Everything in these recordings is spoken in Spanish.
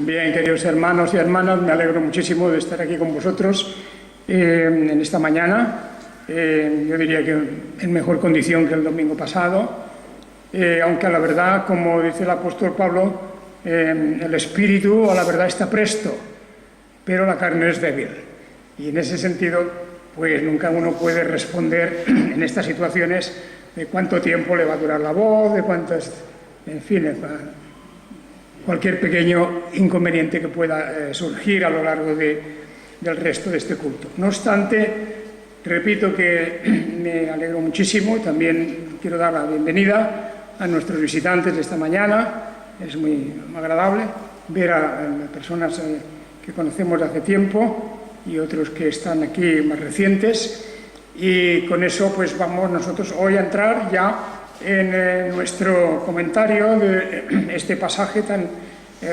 Bien, queridos hermanos y hermanas, me alegro muchísimo de estar aquí con vosotros en esta mañana. Yo diría que en mejor condición que el domingo pasado, aunque a la verdad, como dice el apóstol Pablo, el espíritu a la verdad está presto, pero la carne es débil. Y en ese sentido, pues nunca uno puede responder en estas situaciones de cuánto tiempo le va a durar la voz, de cuántas, en fin, cualquier pequeño inconveniente que pueda surgir a lo largo del resto de este culto. No obstante, repito que me alegro muchísimo y también quiero dar la bienvenida a nuestros visitantes de esta mañana. Es muy agradable ver a personas que conocemos de hace tiempo y otros que están aquí más recientes. Y con eso pues vamos nosotros hoy a entrar ya en nuestro comentario de este pasaje tan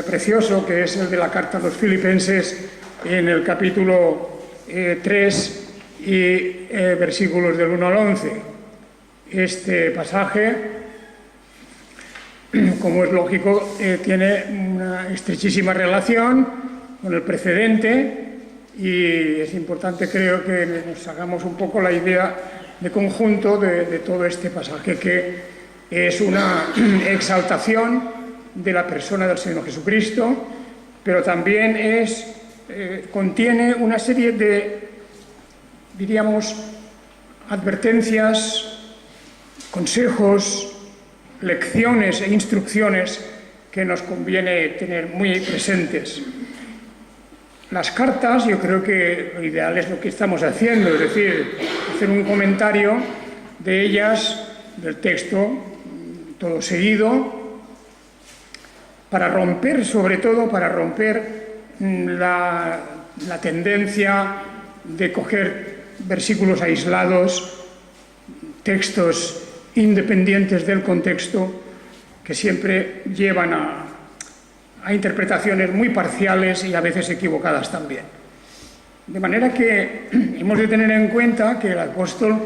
precioso que es el de la carta a los Filipenses en el capítulo 3 y versículos del 1 al 11. Este pasaje, como es lógico, tiene una estrechísima relación con el precedente y es importante, creo, que nos hagamos un poco la idea de conjunto de todo este pasaje, que es una exaltación de la persona del Señor Jesucristo, pero también contiene una serie de, diríamos, advertencias, consejos, lecciones e instrucciones que nos conviene tener muy presentes. Las cartas, yo creo que lo ideal es lo que estamos haciendo, es decir, hacer un comentario de ellas, del texto, todo seguido, para romper, sobre todo, para romper la tendencia de coger versículos aislados, textos independientes del contexto, que siempre llevan a interpretaciones muy parciales y a veces equivocadas también. De manera que hemos de tener en cuenta que el apóstol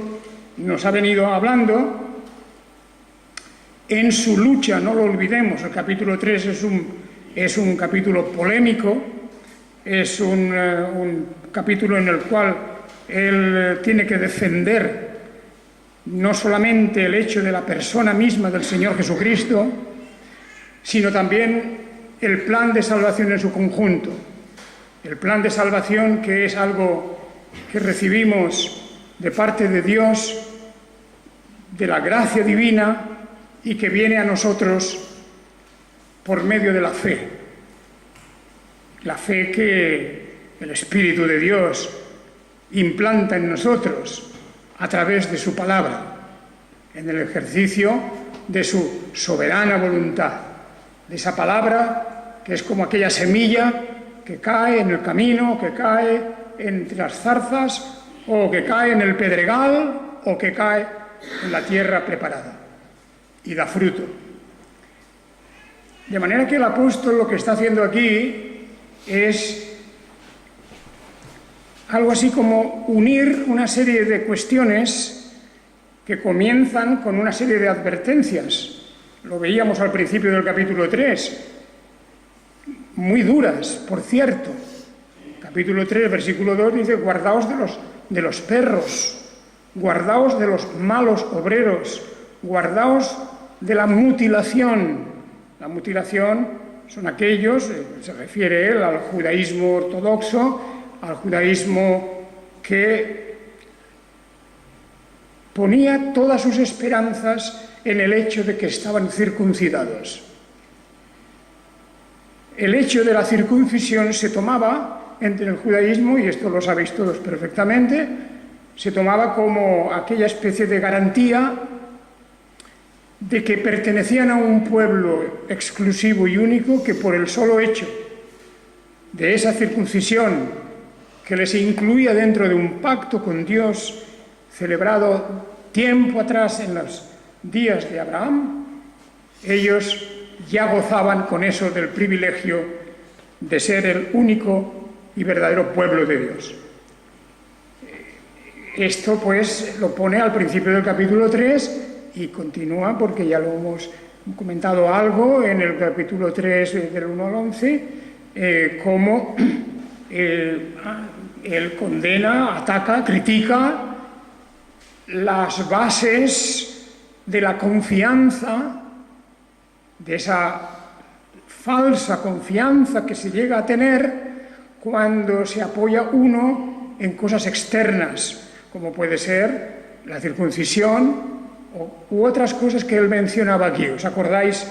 nos ha venido hablando en su lucha, no lo olvidemos. El capítulo 3 es un capítulo polémico, es un capítulo en el cual él tiene que defender no solamente el hecho de la persona misma del Señor Jesucristo, sino también el plan de salvación en su conjunto. El plan de salvación, que es algo que recibimos de parte de Dios, de la gracia divina, y que viene a nosotros por medio de la fe. La fe que el Espíritu de Dios implanta en nosotros a través de su palabra, en el ejercicio de su soberana voluntad. De esa palabra que es como aquella semilla que cae en el camino, que cae entre las zarzas, o que cae en el pedregal, o que cae en la tierra preparada y da fruto. De manera que el apóstol lo que está haciendo aquí es algo así como unir una serie de cuestiones que comienzan con una serie de advertencias. Lo veíamos al principio del capítulo 3, muy duras, por cierto. Capítulo 3, versículo 2 dice: guardaos de los perros, guardaos de los malos obreros, guardaos de la mutilación. La mutilación son aquellos, se refiere él al judaísmo ortodoxo, al judaísmo que ponía todas sus esperanzas en el hecho de que estaban circuncidados. El hecho de la circuncisión se tomaba entre el judaísmo, y esto lo sabéis todos perfectamente, se tomaba como aquella especie de garantía de que pertenecían a un pueblo exclusivo y único, que por el solo hecho de esa circuncisión, que les incluía dentro de un pacto con Dios celebrado tiempo atrás en los días de Abraham, ellos ya gozaban con eso del privilegio de ser el único y verdadero pueblo de Dios. Esto pues lo pone al principio del capítulo 3 y continúa, porque ya lo hemos comentado algo en el capítulo 3 del 1 al 11, cómo él condena, ataca, critica las bases de la confianza, de esa falsa confianza que se llega a tener cuando se apoya uno en cosas externas, como puede ser la circuncisión u otras cosas que él mencionaba aquí. ¿Os acordáis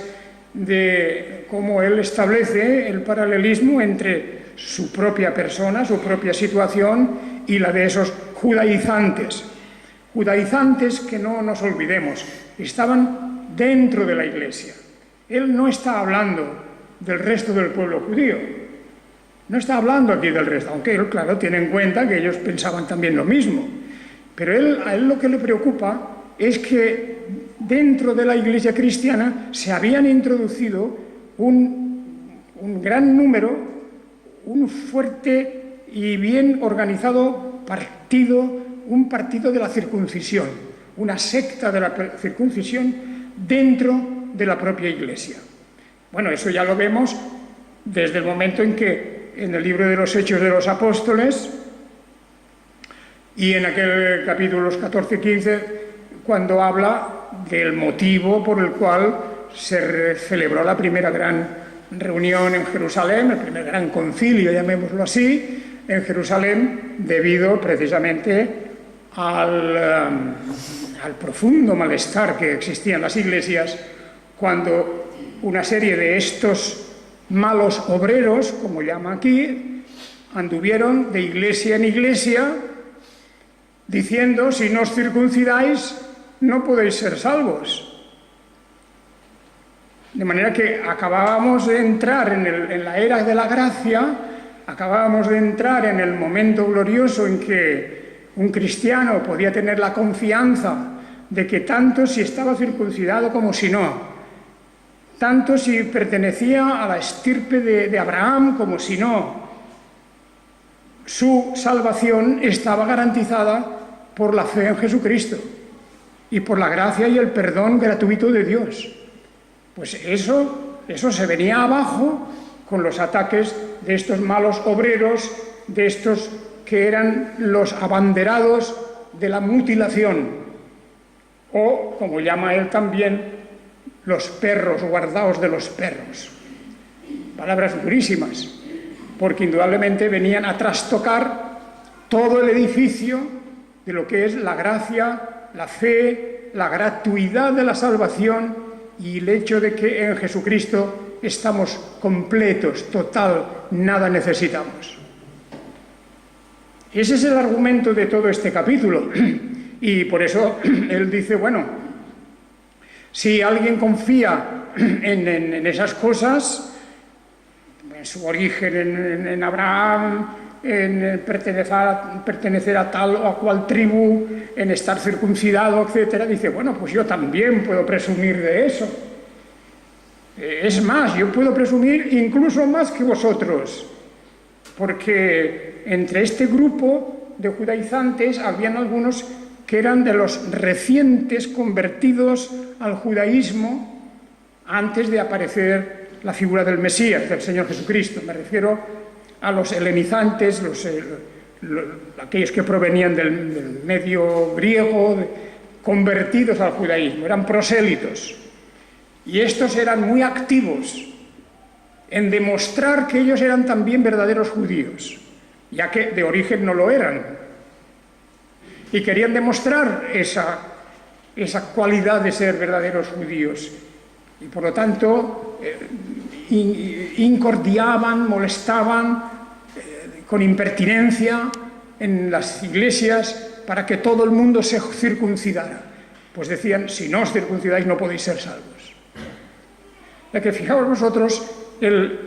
de cómo él establece el paralelismo entre su propia persona, su propia situación y la de esos judaizantes? Judaizantes que no nos olvidemos, estaban dentro de la Iglesia. Él no está hablando del resto del pueblo judío, no está hablando aquí del resto, aunque él, claro, tiene en cuenta que ellos pensaban también lo mismo. Pero a él lo que le preocupa es que dentro de la Iglesia cristiana se habían introducido un gran número, un fuerte y bien organizado partido, un partido de la circuncisión, una secta de la circuncisión dentro de la propia Iglesia. Bueno, eso ya lo vemos desde el momento en que en el libro de los Hechos de los Apóstoles y en aquel capítulos 14 y 15, cuando habla del motivo por el cual se celebró la primera gran reunión en Jerusalén, el primer gran concilio, llamémoslo así, en Jerusalén, debido precisamente al profundo malestar que existía en las iglesias cuando una serie de estos malos obreros, como llama aquí, anduvieron de iglesia en iglesia diciendo: si no os circuncidáis no podéis ser salvos. De manera que acabábamos de entrar en la era de la gracia, acabábamos de entrar en el momento glorioso en que un cristiano podía tener la confianza de que tanto si estaba circuncidado como si no, tanto si pertenecía a la estirpe de Abraham como si no, su salvación estaba garantizada por la fe en Jesucristo y por la gracia y el perdón gratuito de Dios. Pues eso se venía abajo con los ataques de estos malos obreros, de estos que eran los abanderados de la mutilación, o, como llama él también, los perros, guardaos de los perros. Palabras durísimas, porque indudablemente venían a trastocar todo el edificio de lo que es la gracia, la fe, la gratuidad de la salvación y el hecho de que en Jesucristo estamos completos, total, nada necesitamos. Ese es el argumento de todo este capítulo. Y por eso él dice, bueno, si alguien confía en esas cosas, en su origen en Abraham, en pertenecer a tal o a cual tribu, en estar circuncidado, etc., dice, bueno, pues yo también puedo presumir de eso. Es más, yo puedo presumir incluso más que vosotros, porque entre este grupo de judaizantes habían algunos que eran de los recientes convertidos al judaísmo antes de aparecer la figura del Mesías, del Señor Jesucristo. Me refiero a los helenizantes, aquellos que provenían del medio griego, convertidos al judaísmo, eran prosélitos. Y estos eran muy activos en demostrar que ellos eran también verdaderos judíos, ya que de origen no lo eran. Y querían demostrar esa cualidad de ser verdaderos judíos. Y por lo tanto, incordiaban, molestaban con impertinencia en las iglesias para que todo el mundo se circuncidara. Pues decían, si no os circuncidáis no podéis ser salvos. Ya que fijaos vosotros el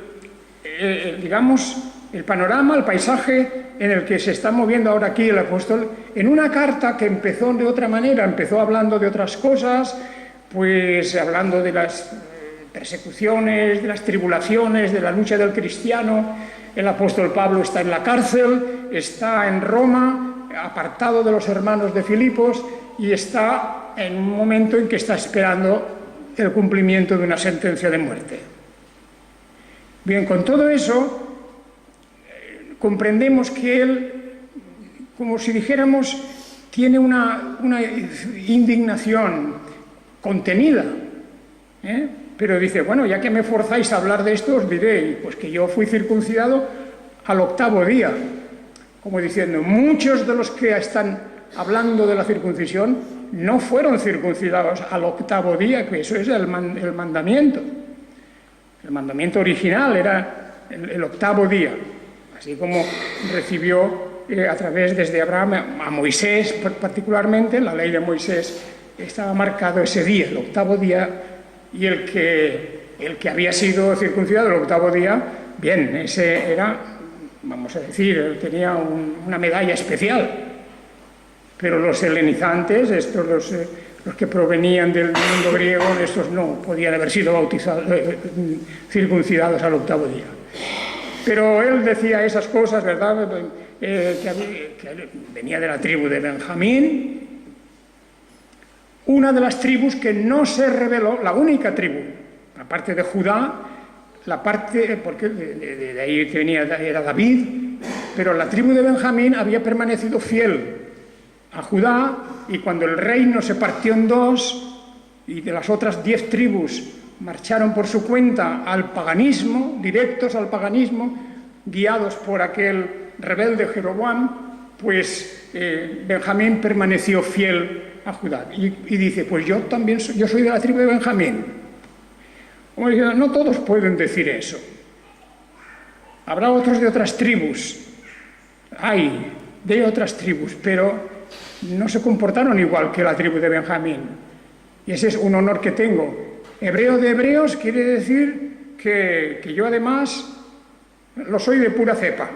panorama, el paisaje en el que se está moviendo ahora aquí el apóstol, en una carta que empezó de otra manera, empezó hablando de otras cosas, pues hablando de las persecuciones, de las tribulaciones, de la lucha del cristiano. El apóstol Pablo está en la cárcel, está en Roma, apartado de los hermanos de Filipos, y está en un momento en que está esperando el cumplimiento de una sentencia de muerte. Bien, con todo eso, comprendemos que él, como si dijéramos, tiene una indignación contenida, pero dice, bueno, ya que me forzáis a hablar de esto, os diré, pues que yo fui circuncidado al 8º día, como diciendo, muchos de los que están hablando de la circuncisión no fueron circuncidados al 8º día, que eso es el mandamiento. El mandamiento original era el 8º día, así como recibió a través desde Abraham a Moisés particularmente, la ley de Moisés estaba marcado ese día, el 8º día, y el que había sido circuncidado el 8º día, bien, ese era, vamos a decir, tenía una medalla especial, pero los helenizantes, estos los que provenían del mundo griego, estos no podían haber sido bautizados, circuncidados al 8º día. Pero él decía esas cosas, ¿verdad?, que venía de la tribu de Benjamín, una de las tribus que no se rebeló, la única tribu, aparte de Judá, porque de ahí era David, pero la tribu de Benjamín había permanecido fiel a Judá, y cuando el reino se partió en dos y de las otras 10 tribus marcharon por su cuenta al paganismo, directos al paganismo, guiados por aquel rebelde Jeroboam, pues Benjamín permaneció fiel a Judá. Y dice, pues yo también yo soy de la tribu de Benjamín. Como diciendo, no todos pueden decir eso. Habrá otros de otras tribus. Hay de otras tribus, pero no se comportaron igual que la tribu de Benjamín. Y ese es un honor que tengo. Hebreo de hebreos quiere decir que yo además lo soy de pura cepa.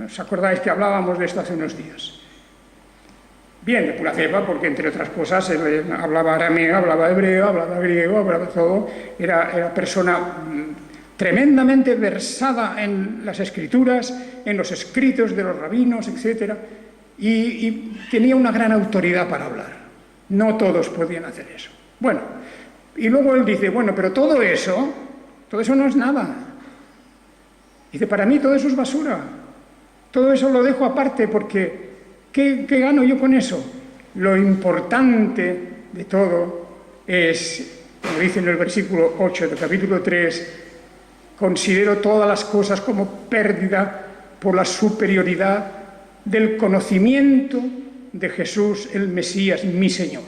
¿Os acordáis que hablábamos de esto hace unos días? Bien, de pura cepa, porque entre otras cosas él hablaba arameo, hablaba hebreo, hablaba griego, hablaba todo. Era persona tremendamente versada en las escrituras, en los escritos de los rabinos, etc. Y tenía una gran autoridad para hablar. No todos podían hacer eso. Bueno, y luego él dice, bueno, pero todo eso no es nada. Dice, para mí todo eso es basura. Todo eso lo dejo aparte porque ¿qué gano yo con eso? Lo importante de todo es, como dice en el versículo 8 del capítulo 3, considero todas las cosas como pérdida por la superioridad del conocimiento de Jesús, el Mesías, mi Señor.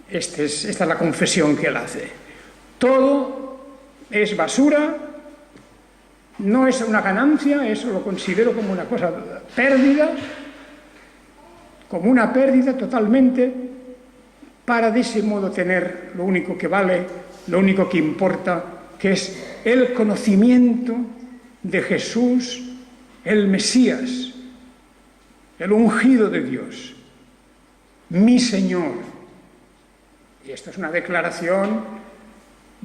Esta es la confesión que él hace. Todo es basura, no es una ganancia, eso lo considero como una cosa pérdida, como una pérdida totalmente, para de ese modo tener lo único que vale, lo único que importa, que es el conocimiento de Jesús, el Mesías, el ungido de Dios, mi Señor. Y esto es una declaración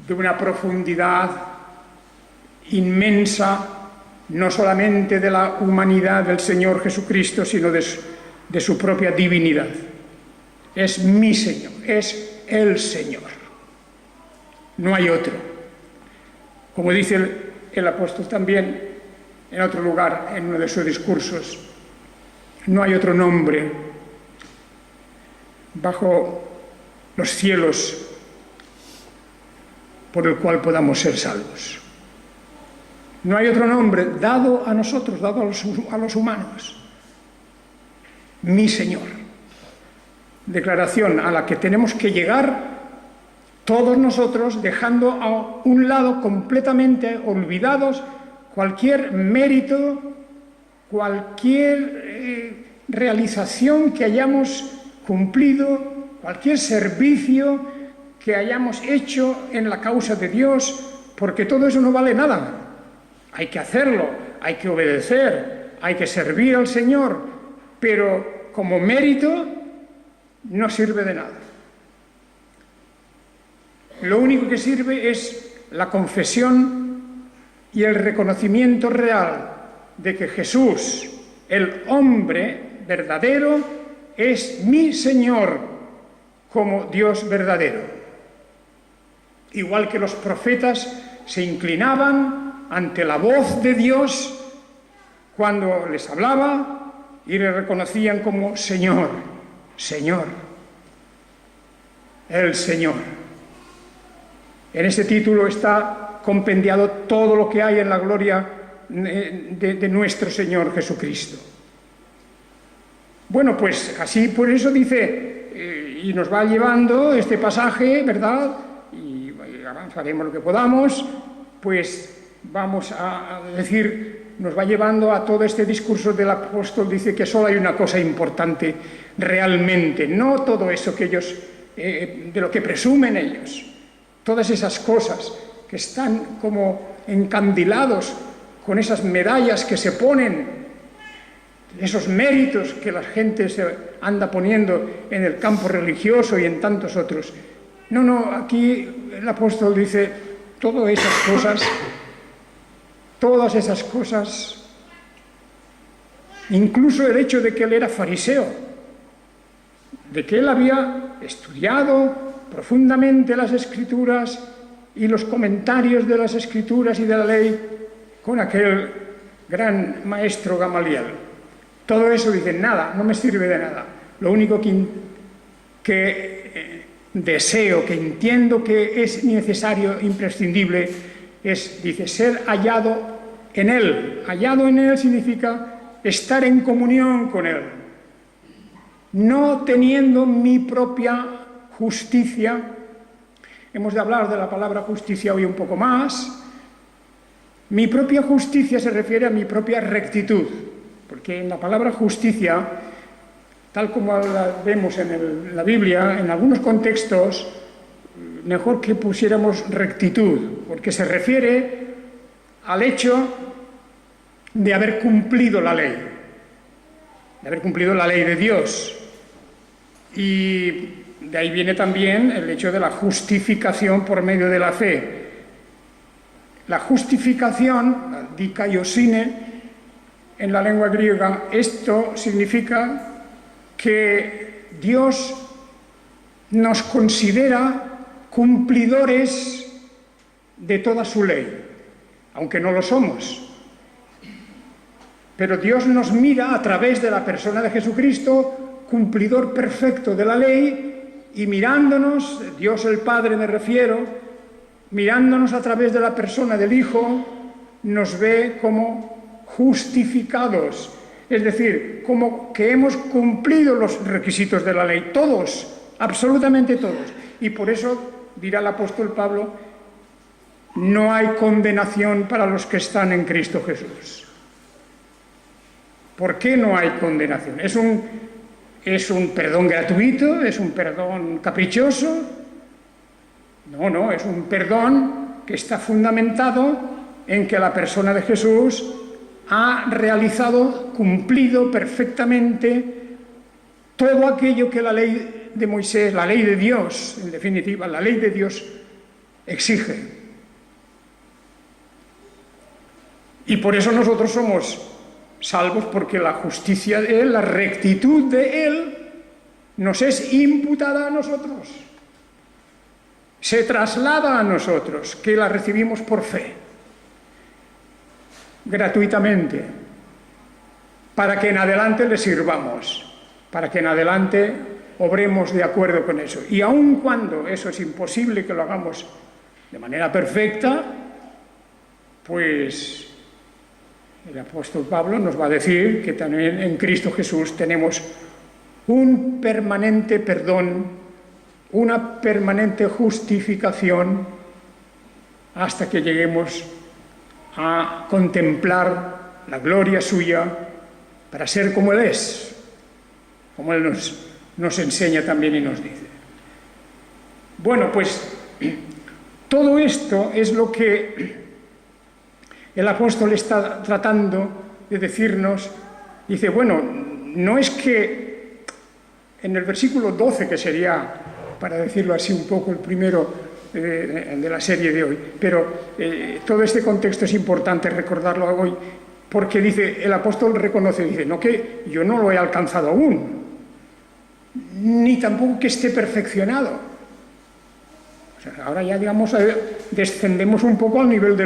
de una profundidad inmensa, no solamente de la humanidad del Señor Jesucristo, sino de su propia divinidad. Es mi Señor, es el Señor. No hay otro. Como dice el apóstol también en otro lugar, en uno de sus discursos, no hay otro nombre bajo los cielos por el cual podamos ser salvos. No hay otro nombre dado a nosotros, dado a los humanos. Mi Señor. Declaración a la que tenemos que llegar todos nosotros, dejando a un lado completamente olvidados cualquier mérito, cualquier realización que hayamos cumplido, cualquier servicio que hayamos hecho en la causa de Dios, porque todo eso no vale nada. Hay que hacerlo, hay que obedecer, hay que servir al Señor, pero como mérito no sirve de nada. Lo único que sirve es la confesión y el reconocimiento real de que Jesús, el hombre verdadero, es mi Señor como Dios verdadero. Igual que los profetas se inclinaban ante la voz de Dios cuando les hablaba y le reconocían como Señor, Señor, el Señor. En ese título está compendiado todo lo que hay en la gloria de nuestro Señor Jesucristo. Bueno, pues así, por eso dice, y nos va llevando este pasaje, ¿verdad? Y avanzaremos lo que podamos, pues vamos a decir, nos va llevando a todo este discurso del apóstol. Dice que solo hay una cosa importante realmente, no todo eso que ellos, de lo que presumen ellos, todas esas cosas que están como encandilados con esas medallas que se ponen, esos méritos que la gente se anda poniendo en el campo religioso y en tantos otros. No, aquí el apóstol dice todas esas cosas, incluso el hecho de que él era fariseo, de que él había estudiado profundamente las Escrituras y los comentarios de las Escrituras y de la ley con aquel gran maestro Gamaliel. Todo eso dice, nada, no me sirve de nada. Lo único que deseo, que entiendo que es necesario, imprescindible, es, dice, ser hallado en Él. Hallado en Él significa estar en comunión con Él. No teniendo mi propia justicia. Hemos de hablar de la palabra justicia hoy un poco más. Mi propia justicia se refiere a mi propia rectitud. Porque en la palabra justicia, tal como la vemos en la Biblia, en algunos contextos, mejor que pusiéramos rectitud, porque se refiere al hecho de haber cumplido la ley, de Dios. Y de ahí viene también el hecho de la justificación por medio de la fe. La justificación, la dikaiosine, en la lengua griega, esto significa que Dios nos considera cumplidores de toda su ley, aunque no lo somos. Pero Dios nos mira a través de la persona de Jesucristo, cumplidor perfecto de la ley, y mirándonos, Dios el Padre me refiero, mirándonos a través de la persona del Hijo, nos ve como justificados, es decir, como que hemos cumplido los requisitos de la ley, todos, absolutamente todos. Y por eso, dirá el apóstol Pablo, no hay condenación para los que están en Cristo Jesús. ¿Por qué no hay condenación? ¿Es un perdón gratuito? ¿Es un perdón caprichoso? No, es un perdón que está fundamentado en que la persona de Jesús ha realizado, cumplido perfectamente todo aquello que la ley de Moisés, la ley de Dios, en definitiva, la ley de Dios exige. Y por eso nosotros somos salvos, porque la justicia de Él, la rectitud de Él, nos es imputada a nosotros. Se traslada a nosotros, que la recibimos por fe, gratuitamente, para que en adelante le sirvamos, para que en adelante obremos de acuerdo con eso. Y aun cuando eso es imposible que lo hagamos de manera perfecta, pues el apóstol Pablo nos va a decir que también en Cristo Jesús tenemos un permanente perdón, una permanente justificación, hasta que lleguemos a contemplar la gloria suya para ser como Él es, como Él nos enseña también y nos dice. Bueno, pues todo esto es lo que el apóstol está tratando de decirnos. Dice, bueno, no es que en el versículo 12, que sería, para decirlo así un poco, el primero de la serie de hoy, pero todo este contexto es importante recordarlo hoy, porque dice, el apóstol reconoce, dice, no que yo no lo he alcanzado aún, ni tampoco que esté perfeccionado, O sea, ahora ya, digamos, descendemos un poco al nivel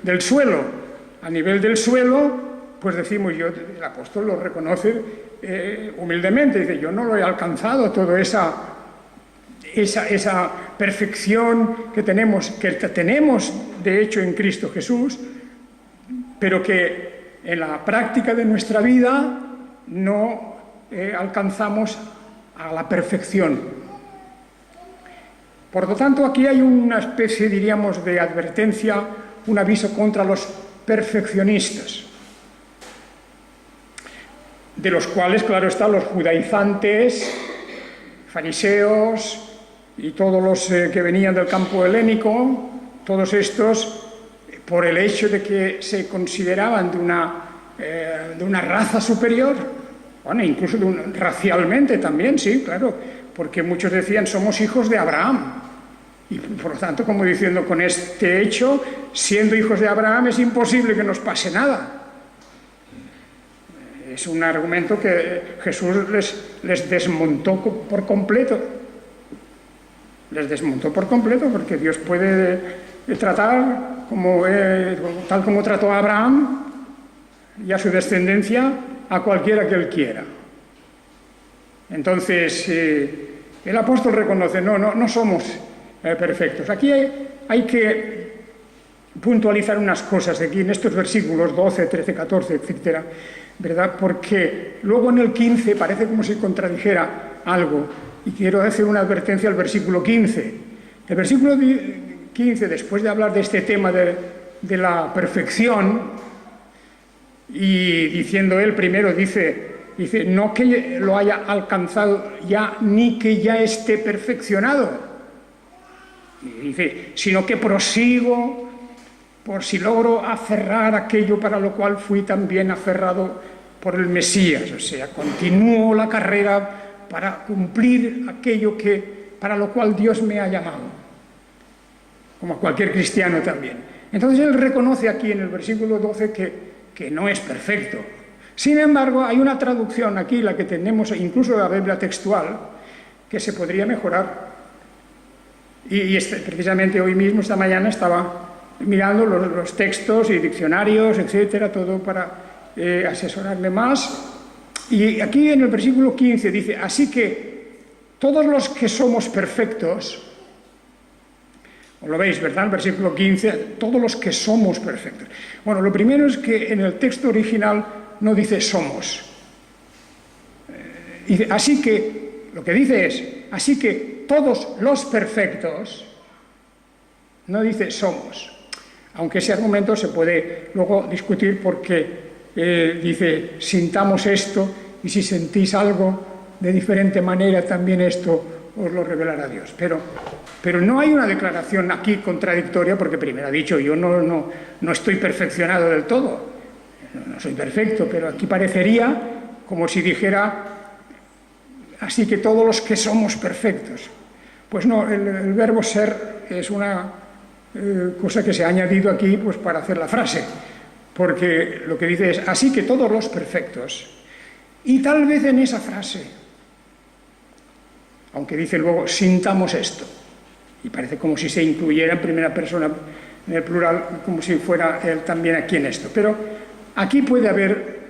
del suelo. A nivel del suelo, pues decimos, el apóstol lo reconoce humildemente, dice, yo no lo he alcanzado, toda esa perfección que tenemos de hecho en Cristo Jesús, pero que en la práctica de nuestra vida no alcanzamos a la perfección. Por lo tanto, aquí hay una especie, diríamos, de advertencia, un aviso contra los perfeccionistas, de los cuales, claro está, los judaizantes, fariseos y todos los que venían del campo helénico, todos estos, por el hecho de que se consideraban de una raza superior, bueno, incluso racialmente también, sí, claro, porque muchos decían, somos hijos de Abraham. Y por lo tanto, como diciendo, con este hecho, siendo hijos de Abraham, es imposible que nos pase nada. Es un argumento que Jesús les desmontó por completo. Les desmontó por completo, porque Dios puede tratar tal como trató a Abraham y a su descendencia, a cualquiera que él quiera. Entonces, el apóstol reconoce, no somos perfectos. Aquí hay que puntualizar unas cosas aquí en estos versículos 12, 13, 14, etcétera, ¿verdad? Porque luego en el 15 parece como si contradijera algo, y quiero hacer una advertencia al versículo 15. El versículo 15, después de hablar de este tema de la perfección, y diciendo él primero, dice, no que lo haya alcanzado ya, ni que ya esté perfeccionado. Dice, sino que prosigo por si logro aferrar aquello para lo cual fui también aferrado por el Mesías. O sea, continúo la carrera para cumplir aquello para lo cual Dios me ha llamado, como a cualquier cristiano también. Entonces él reconoce aquí en el versículo 12 que no es perfecto. Sin embargo, hay una traducción aquí, la que tenemos, incluso la Biblia textual, que se podría mejorar. Y precisamente hoy mismo, esta mañana, estaba mirando los textos y diccionarios, etcétera, todo para asesorarme más. Y aquí en el versículo 15 dice, así que todos los que somos perfectos, os lo veis, ¿verdad? El versículo 15, todos los que somos perfectos. Bueno, lo primero es que en el texto original no dice somos. Dice, así que, lo que dice es, así que todos los perfectos, no dice somos. Aunque ese argumento se puede luego discutir porque dice, sintamos esto, y si sentís algo de diferente manera, también esto os lo revelará Dios. Pero no hay una declaración aquí contradictoria, porque primero ha dicho, yo no estoy perfeccionado del todo, no soy perfecto, pero aquí parecería como si dijera, así que todos los que somos perfectos. Pues no, el verbo ser es una cosa que se ha añadido aquí pues para hacer la frase, porque lo que dice es, así que todos los perfectos. Y tal vez en esa frase, aunque dice luego, sintamos esto, y parece como si se incluyera en primera persona, en el plural, como si fuera él también aquí en esto. Pero aquí puede haber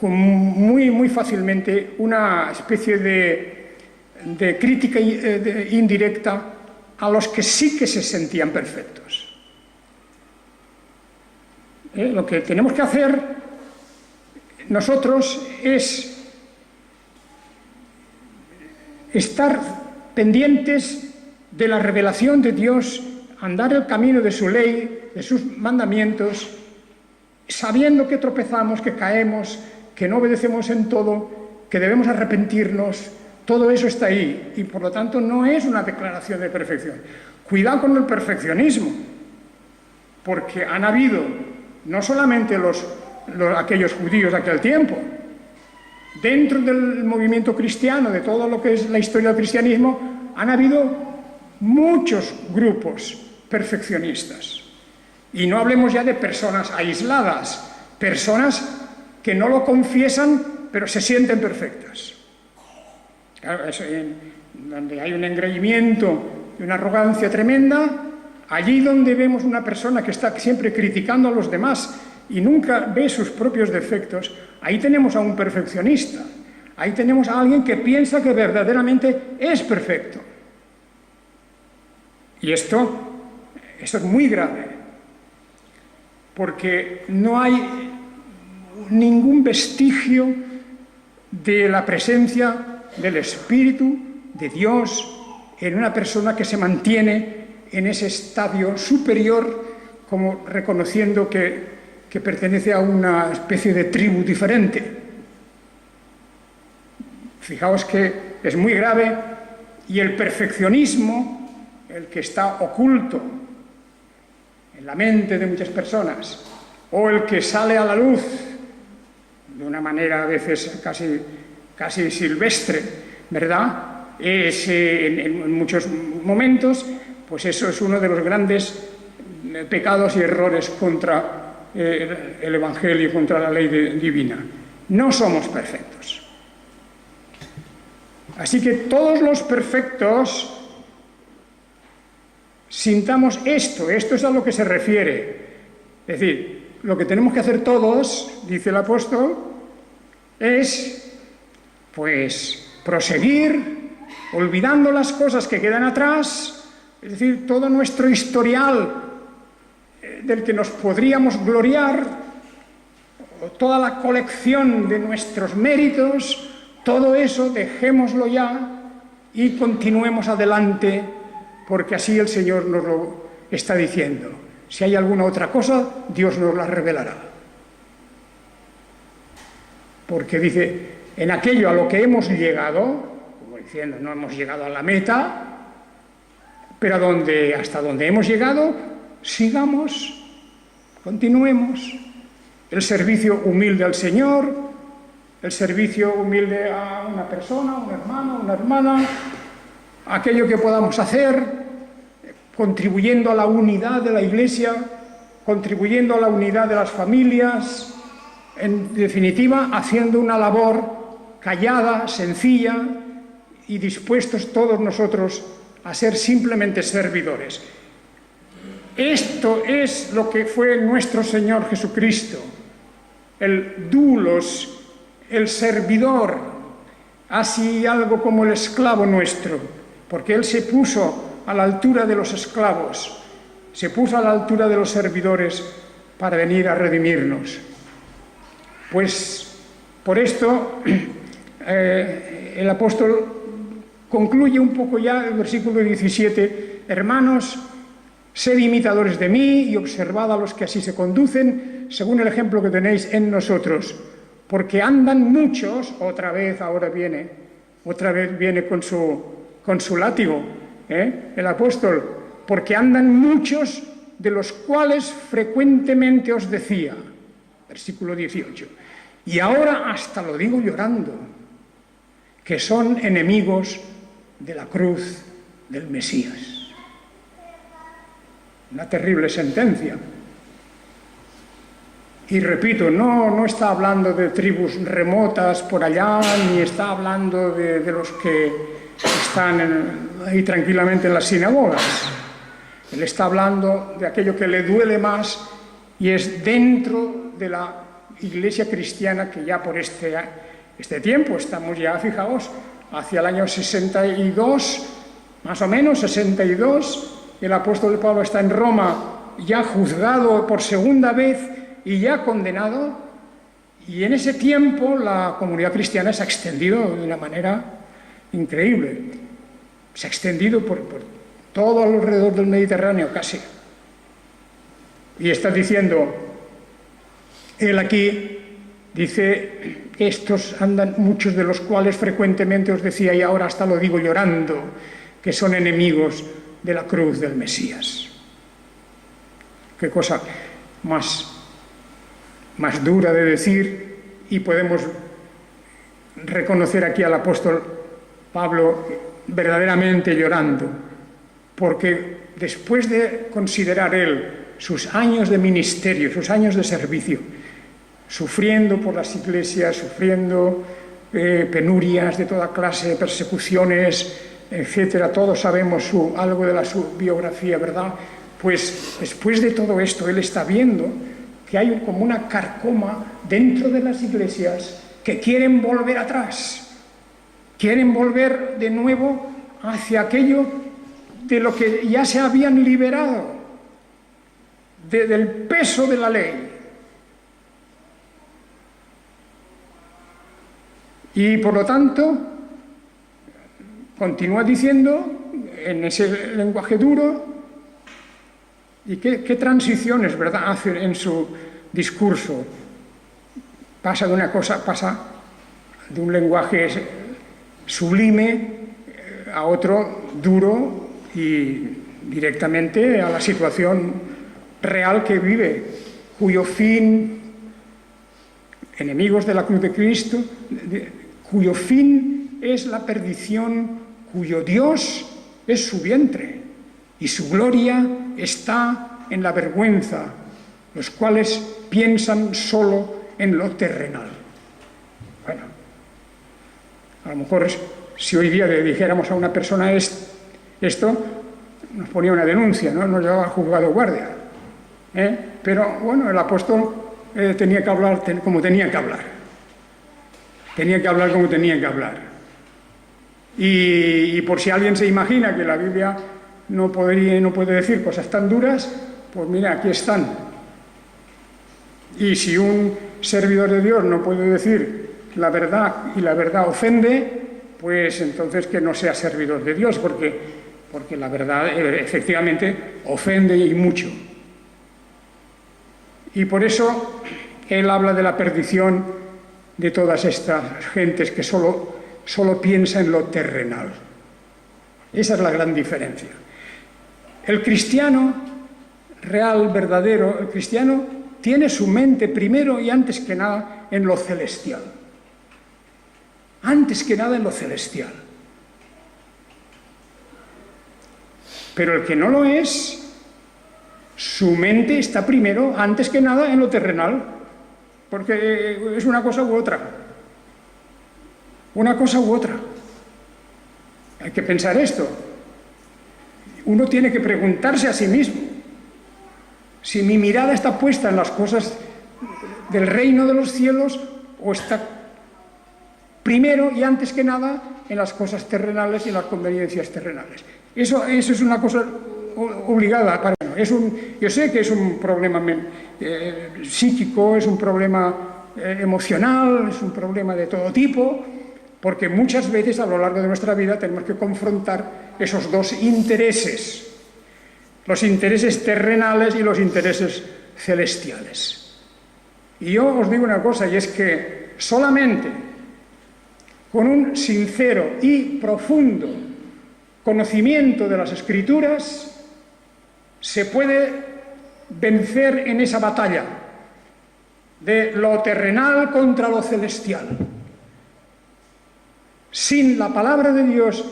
muy fácilmente una especie de crítica indirecta a los que sí que se sentían perfectos. Lo que tenemos que hacer nosotros es estar pendientes de la revelación de Dios, andar el camino de su ley, de sus mandamientos, sabiendo que tropezamos, que caemos, que no obedecemos en todo, que debemos arrepentirnos. Todo eso está ahí y por lo tanto no es una declaración de perfección. Cuidado con el perfeccionismo, porque han habido no solamente aquellos judíos de aquel tiempo, dentro del movimiento cristiano, de todo lo que es la historia del cristianismo, han habido muchos grupos perfeccionistas. Y no hablemos ya de personas aisladas, personas que no lo confiesan, pero se sienten perfectas. Claro, donde hay un engreimiento de una arrogancia tremenda. Allí donde vemos una persona que está siempre criticando a los demás y nunca ve sus propios defectos, ahí tenemos a un perfeccionista. Ahí tenemos a alguien que piensa que verdaderamente es perfecto. Y esto es muy grave, porque no hay ningún vestigio de la presencia del Espíritu de Dios en una persona que se mantiene en ese estadio superior, como reconociendo que pertenece a una especie de tribu diferente. Fijaos que es muy grave, y el perfeccionismo, el que está oculto en la mente de muchas personas, o el que sale a la luz de una manera a veces casi silvestre, ¿verdad? En muchos momentos, pues eso es uno de los grandes pecados y errores contra el Evangelio, contra la ley divina. No somos perfectos. Así que todos los perfectos sintamos esto es a lo que se refiere. Es decir, lo que tenemos que hacer todos, dice el apóstol, es pues proseguir olvidando las cosas que quedan atrás, es decir, todo nuestro historial del que nos podríamos gloriar, toda la colección de nuestros méritos, todo eso dejémoslo ya y continuemos adelante, porque así el Señor nos lo está diciendo. Si hay alguna otra cosa, Dios nos la revelará. Porque dice, en aquello a lo que hemos llegado, como diciendo, no hemos llegado a la meta, pero hasta donde hemos llegado, sigamos, continuemos. El servicio humilde al Señor, el servicio humilde a una persona, un hermano, una hermana, aquello que podamos hacer, contribuyendo a la unidad de la Iglesia, contribuyendo a la unidad de las familias, en definitiva, haciendo una labor callada, sencilla y dispuestos todos nosotros a ser simplemente servidores. Esto es lo que fue nuestro Señor Jesucristo, el doulos, el servidor, así algo como el esclavo nuestro, porque Él se puso a la altura de los esclavos, se puso a la altura de los servidores para venir a redimirnos. Pues por esto el apóstol concluye un poco ya el versículo 17, hermanos, sed imitadores de mí y observad a los que así se conducen, según el ejemplo que tenéis en nosotros, porque andan muchos, otra vez viene con su látigo, el apóstol, porque andan muchos de los cuales frecuentemente os decía, versículo 18, y ahora hasta lo digo llorando, que son enemigos de la cruz del Mesías. Una terrible sentencia. Y repito, no está hablando de tribus remotas por allá, ni está hablando de los que están ahí tranquilamente en las sinagogas. Él está hablando de aquello que le duele más y es dentro de la Iglesia cristiana, que ya por este tiempo, estamos ya, fijaos, hacia el año 62, más o menos, 62, el apóstol Pablo está en Roma, ya juzgado por segunda vez y ya condenado, y en ese tiempo la comunidad cristiana se ha extendido de una manera increíble, se ha extendido por todo alrededor del Mediterráneo casi, y está diciendo, él aquí dice, estos andan, muchos de los cuales frecuentemente os decía, y ahora hasta lo digo llorando, que son enemigos de la cruz del Mesías. Qué cosa más dura de decir, y podemos reconocer aquí al apóstol Pablo verdaderamente llorando, porque después de considerar él sus años de ministerio, sus años de servicio, sufriendo por las iglesias, sufriendo penurias de toda clase, persecuciones, etcétera, todos sabemos algo de su biografía, ¿verdad? Pues después de todo esto, él está viendo que hay como una carcoma dentro de las iglesias que quieren volver atrás, quieren volver de nuevo hacia aquello de lo que ya se habían liberado, del peso de la ley. Y por lo tanto, continúa diciendo en ese lenguaje duro, y qué transiciones, ¿verdad?, hace en su discurso. Pasa de un lenguaje sublime a otro duro y directamente a la situación real que vive, cuyo fin, enemigos de la cruz de Cristo, cuyo fin es la perdición, cuyo Dios es su vientre y su gloria está en la vergüenza, los cuales piensan solo en lo terrenal. Bueno, a lo mejor si hoy día le dijéramos a una persona esto, nos ponía una denuncia, ¿no? Nos llevaba al juzgado de guardia. Pero bueno, el apóstol tenía que hablar como tenía que hablar. Tenía que hablar como tenía que hablar. Y por si alguien se imagina que la Biblia no puede decir cosas tan duras, pues mira, aquí están. Y si un servidor de Dios no puede decir la verdad y la verdad ofende, pues entonces que no sea servidor de Dios, porque la verdad efectivamente ofende y mucho. Y por eso él habla de la perdición de todas estas gentes que solo piensan en lo terrenal. Esa es la gran diferencia. El cristiano real, verdadero, el cristiano tiene su mente primero y antes que nada en lo celestial. Antes que nada en lo celestial. Pero el que no lo es, su mente está primero, antes que nada, en lo terrenal, porque es una cosa u otra. Una cosa u otra. Hay que pensar esto. Uno tiene que preguntarse a sí mismo si mi mirada está puesta en las cosas del reino de los cielos o está primero y antes que nada en las cosas terrenales y en las conveniencias terrenales. Eso es una cosa obligada. Yo sé que es un problema psíquico, es un problema emocional, es un problema de todo tipo, porque muchas veces a lo largo de nuestra vida tenemos que confrontar esos dos intereses, los intereses terrenales y los intereses celestiales. Y yo os digo una cosa, y es que solamente con un sincero y profundo conocimiento de las Escrituras se puede vencer en esa batalla de lo terrenal contra lo celestial. Sin la palabra de Dios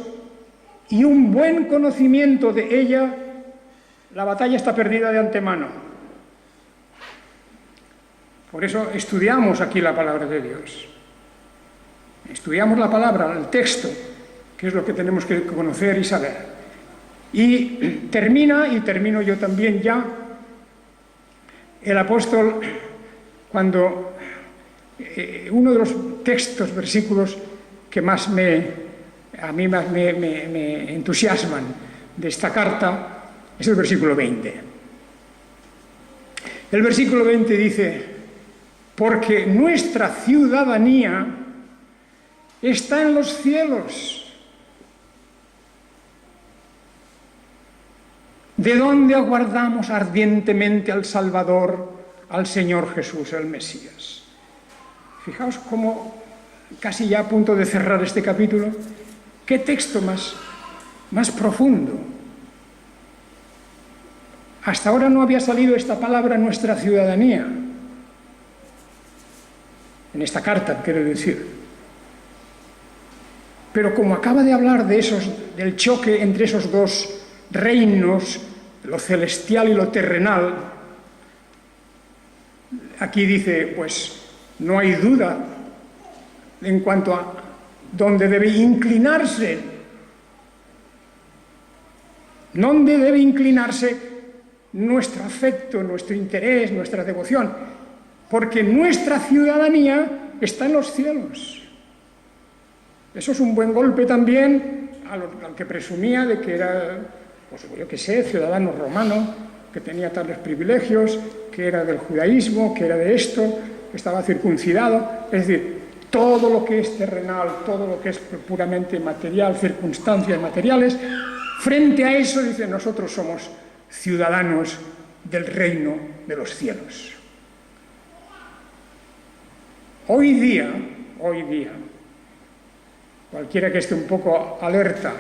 y un buen conocimiento de ella, la batalla está perdida de antemano. Por eso estudiamos aquí la palabra de Dios. Estudiamos la palabra, el texto, que es lo que tenemos que conocer y saber. Y termino yo también ya, el apóstol, cuando uno de los textos, versículos que a mí más me entusiasman de esta carta, es el versículo 20. El versículo 20 dice: porque nuestra ciudadanía está en los cielos, de donde aguardamos ardientemente al Salvador, al Señor Jesús, el Mesías. Fijaos cómo, casi ya a punto de cerrar este capítulo, qué texto más profundo. Hasta ahora no había salido esta palabra, nuestra ciudadanía, en esta carta, quiero decir. Pero como acaba de hablar del choque entre esos dos reinos, lo celestial y lo terrenal, aquí dice, pues no hay duda en cuanto a dónde debe inclinarse ¿Dónde debe inclinarse nuestro afecto, nuestro interés, nuestra devoción? Porque nuestra ciudadanía está en los cielos. Eso es un buen golpe también al que presumía de que era, pues yo qué sé, ciudadano romano, que tenía tales privilegios, que era del judaísmo, que era de esto, que estaba circuncidado. Es decir, todo lo que es terrenal, todo lo que es puramente material, circunstancias materiales, frente a eso, dice, nosotros somos ciudadanos del reino de los cielos. Hoy día, cualquiera que esté un poco alerta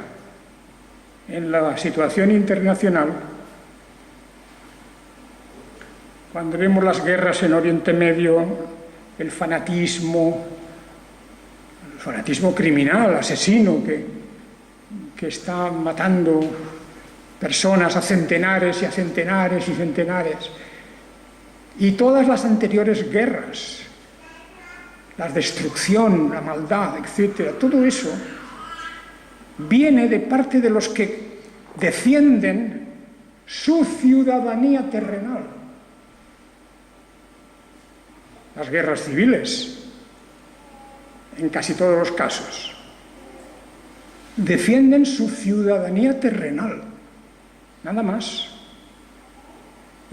en la situación internacional, cuando vemos las guerras en Oriente Medio, el fanatismo criminal, asesino, que está matando personas a centenares y a centenares y centenares, y todas las anteriores guerras, la destrucción, la maldad, etcétera, todo eso viene de parte de los que defienden su ciudadanía terrenal. Las guerras civiles, en casi todos los casos, defienden su ciudadanía terrenal, nada más.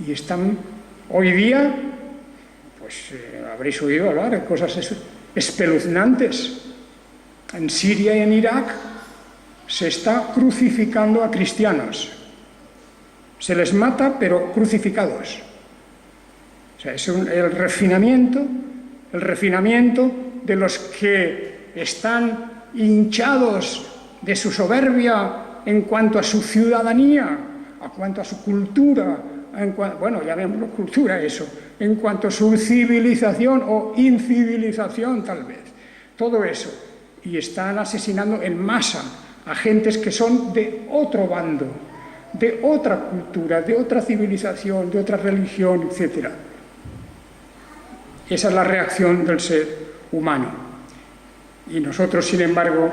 Y están hoy día, pues habréis oído hablar de cosas espeluznantes. En Siria y en Irak se está crucificando a cristianos. Se les mata, pero crucificados. O sea, es el refinamiento de los que están hinchados de su soberbia en cuanto a su ciudadanía, en cuanto a su cultura, bueno, llamémoslo cultura eso, en cuanto a su civilización o incivilización tal vez, todo eso. Y están asesinando en masa a gentes que son de otro bando, de otra cultura, de otra civilización, de otra religión, etc. Esa es la reacción del ser humano. Y nosotros, sin embargo,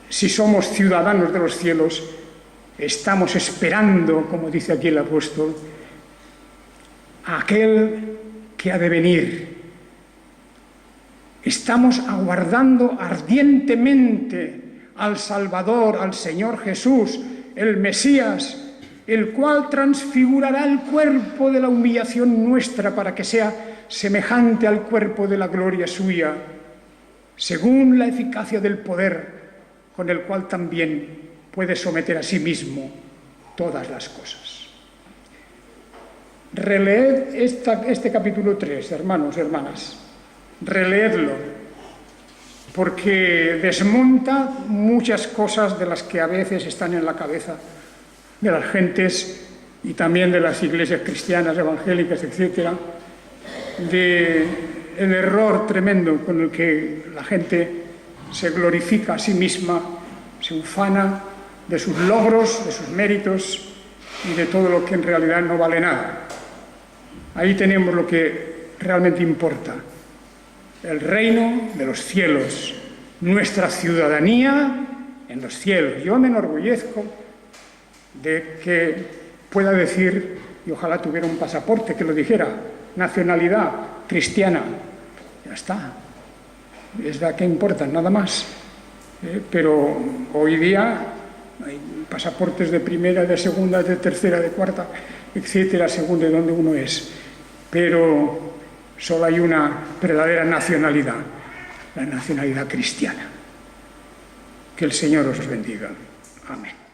si somos ciudadanos de los cielos, estamos esperando, como dice aquí el apóstol, a aquel que ha de venir. Estamos aguardando ardientemente al Salvador, al Señor Jesús, el Mesías, el cual transfigurará el cuerpo de la humillación nuestra para que sea semejante al cuerpo de la gloria suya, según la eficacia del poder con el cual también puede someter a sí mismo todas las cosas. Releed este capítulo 3, hermanos, hermanas. Releedlo, porque desmonta muchas cosas de las que a veces están en la cabeza de las gentes y también de las iglesias cristianas, evangélicas, etcétera, del error tremendo con el que la gente se glorifica a sí misma, se ufana de sus logros, de sus méritos y de todo lo que en realidad no vale nada. Ahí tenemos lo que realmente importa: el reino de los cielos, nuestra ciudadanía en los cielos. Yo me enorgullezco de que pueda decir, y ojalá tuviera un pasaporte que lo dijera, nacionalidad cristiana. Ya está. Es la que importa, nada más. Pero hoy día hay pasaportes de primera, de segunda, de tercera, de cuarta, etcétera, según de dónde uno es. Pero solo hay una verdadera nacionalidad, la nacionalidad cristiana. Que el Señor os bendiga. Amén.